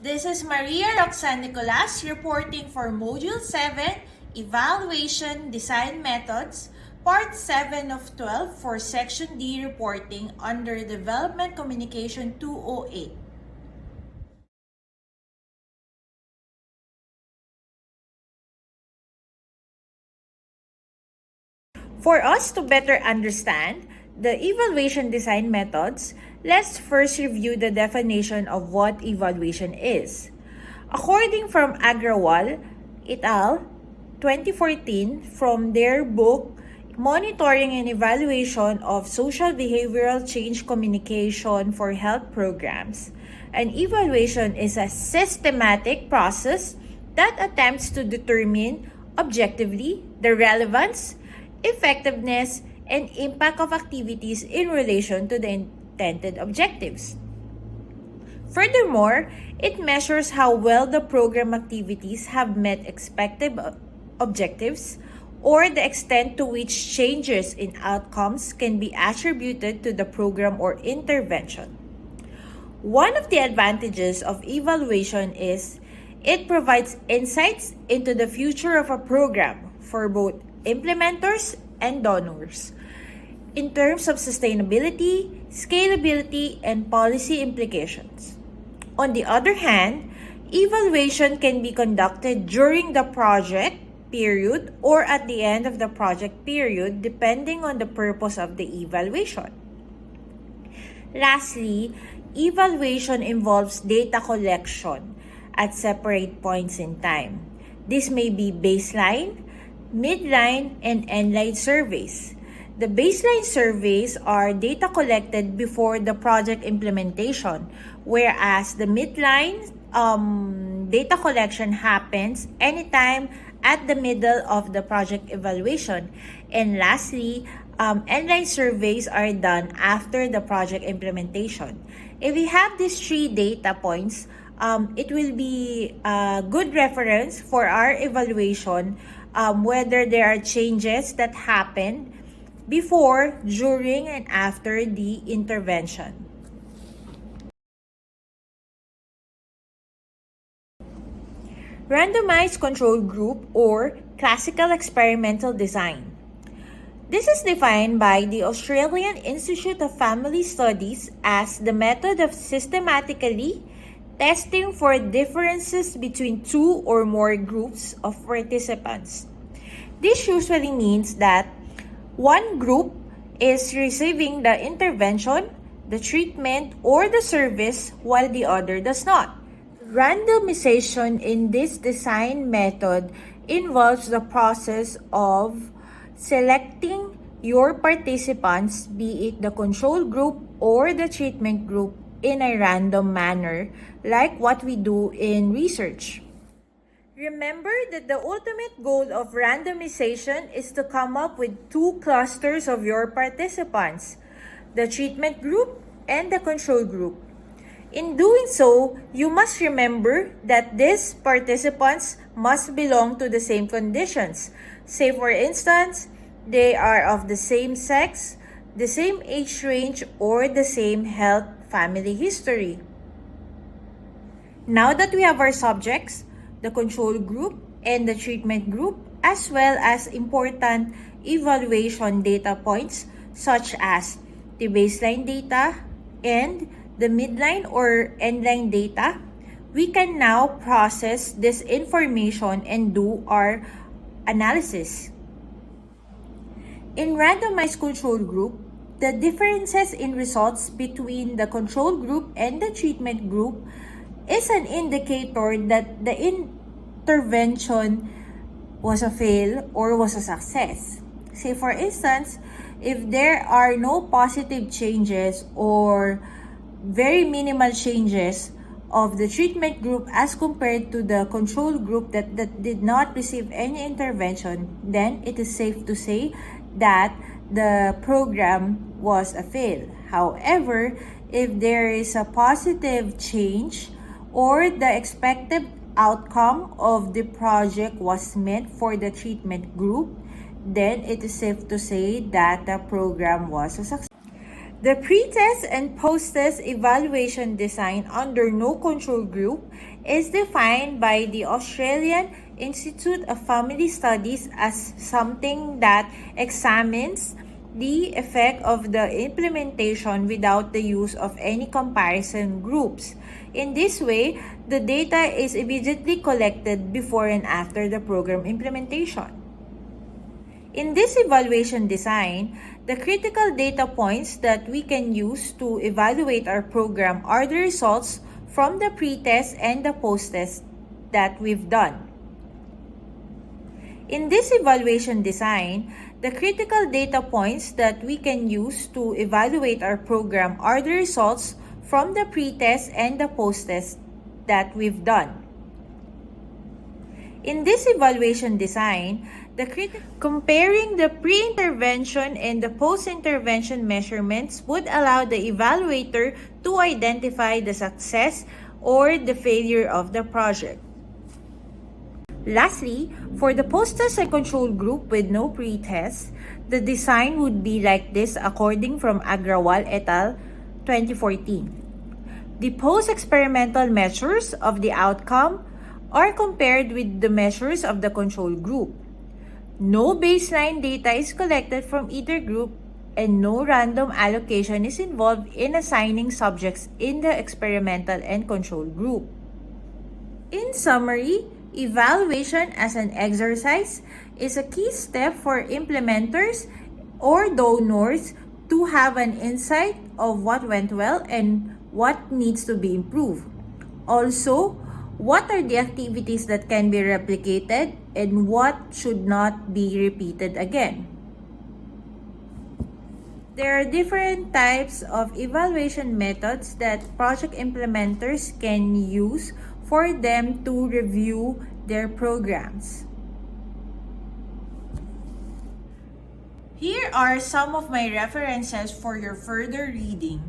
This is Maria Roxanne Nicolas reporting for Module 7, Evaluation Design Methods, Part 7 of 12 for Section D reporting under Development Communication 208. For us to better understand the evaluation design methods, let's first review the definition of what evaluation is. According from Agrawal et al. 2014 from their book Monitoring and Evaluation of Social Behavioral Change Communication for Health Programs, an evaluation is a systematic process that attempts to determine objectively the relevance, effectiveness, and impact of activities in relation to the intended objectives. Furthermore, it measures how well the program activities have met expected objectives or the extent to which changes in outcomes can be attributed to the program or intervention. One of the advantages of evaluation is it provides insights into the future of a program for both implementers and donors in terms of sustainability, scalability, and policy implications. On the other hand, evaluation can be conducted during the project period or at the end of the project period depending on the purpose of the evaluation. Lastly, evaluation involves data collection at separate points in time. This may be baseline, midline, and endline surveys. The baseline surveys are data collected before the project implementation, whereas the midline data collection happens anytime at the middle of the project evaluation. And lastly, endline surveys are done after the project implementation. If we have these three data points, it will be a good reference for our evaluation whether there are changes that happen before, during, and after the intervention. Randomized control group or classical experimental design. This is defined by the Australian Institute of Family Studies as the method of systematically testing for differences between two or more groups of participants. This usually means that one group is receiving the intervention, the treatment, or the service while the other does not. Randomization in this design method involves the process of selecting your participants, be it the control group or the treatment group, in a random manner, like what we do in research. Remember that the ultimate goal of randomization is to come up with two clusters of your participants, the treatment group and the control group. In doing so, you must remember that these participants must belong to the same conditions. Say for instance, they are of the same sex, the same age range, or the same health family history. Now that we have our subjects, the control group and the treatment group, as well as important evaluation data points such as the baseline data and the midline or endline data, we can now process this information and do our analysis. In randomized control group, the differences in results between the control group and the treatment group is an indicator that the intervention was a fail or was a success. Say for instance, if there are no positive changes or very minimal changes of the treatment group as compared to the control group that did not receive any intervention, then it is safe to say that the program was a fail. However, if there is a positive change or the expected outcome of the project was met for the treatment group, then it is safe to say that the program was a success. The pretest and posttest evaluation design under no control group is defined by the Australian Institute of Family Studies as something that examines the effect of the implementation without the use of any comparison groups. In this way, the data is immediately collected before and after the program implementation. In this evaluation design, the critical data points that we can use to evaluate our program are the results from the pretest and the posttest that we've done. In this evaluation design, the critical data points that we can use to evaluate our program are the results from the pretest and the posttest that we've done. In this evaluation design, comparing the pre-intervention and the post-intervention measurements would allow the evaluator to identify the success or the failure of the project. Lastly, for the post-test and control group with no pretest, the design would be like this according from Agrawal et al. 2014. The post-experimental measures of the outcome are compared with the measures of the control group. No baseline data is collected from either group and no random allocation is involved in assigning subjects in the experimental and control group. In summary, evaluation as an exercise is a key step for implementers or donors to have an insight of what went well and what needs to be improved. Also, what are the activities that can be replicated and what should not be repeated again? There are different types of evaluation methods that project implementers can use for them to review their programs. Here are some of my references for your further reading.